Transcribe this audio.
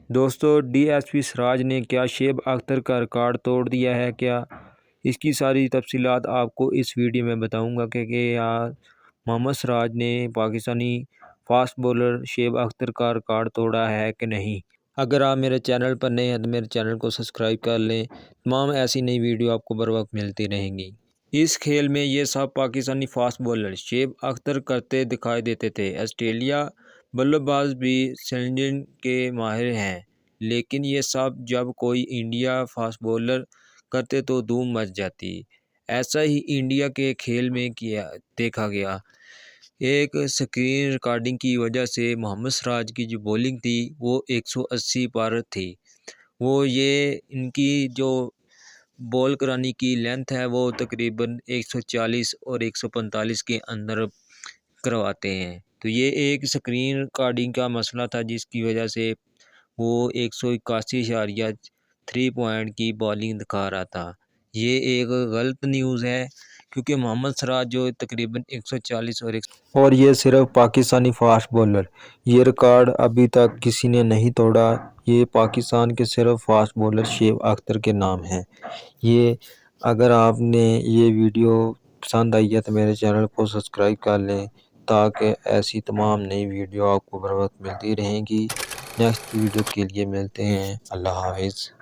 دوستو D S P سراج نے کیا شعیب اختر کا ریکارڈ توڑ دیا ہے کیا؟ اس کی ساری تفصیلات آپ کو اس ویڈیو میں بتاؤں گا کہ محمد سراج نے پاکستانی فاسٹ بولر شعیب اختر کا ریکارڈ توڑا ہے کہ نہیں۔ اگر آپ میرے چینل پر نئے ہیں تو میرے چینل کو سبسکرائب کر لیں، تمام ایسی نئی ویڈیو آپ کو بر وقت ملتی رہیں گی۔ اس کھیل میں یہ سب پاکستانی فاسٹ بولر شعیب اختر کرتے دکھائی دیتے تھے۔ آسٹریلیا بلے باز بھی سلنجنگ کے ماہر ہیں، لیکن یہ سب جب کوئی انڈیا فاسٹ بولر کرتے تو دھوم مچ جاتی۔ ایسا ہی انڈیا کے کھیل میں دیکھا گیا۔ ایک اسکرین ریکارڈنگ کی وجہ سے محمد سراج کی جو بولنگ تھی وہ 180 پر تھی۔ ان کی جو بال کرانے کی لینتھ ہے وہ تقریباً 140 اور 145 کے اندر کرواتے ہیں۔ تو یہ ایک اسکرین ریکارڈنگ کا مسئلہ تھا جس کی وجہ سے وہ 181.3 پوائنٹ کی بالنگ دکھا رہا تھا۔ یہ ایک غلط نیوز ہے کیونکہ محمد سراج جو تقریباً 140 اور یہ صرف پاکستانی فاسٹ بولر، یہ ریکارڈ ابھی تک کسی نے نہیں توڑا۔ یہ پاکستان کے صرف فاسٹ بولر شعیب اختر کے نام ہیں۔ اگر آپ نے یہ ویڈیو پسند آئی ہے تو میرے چینل کو سبسکرائب کر لیں تاکہ ایسی تمام نئی ویڈیو آپ کو بر وقت ملتی رہیں گی۔ نیکسٹ ویڈیو کے لیے ملتے ہیں۔ اللہ حافظ۔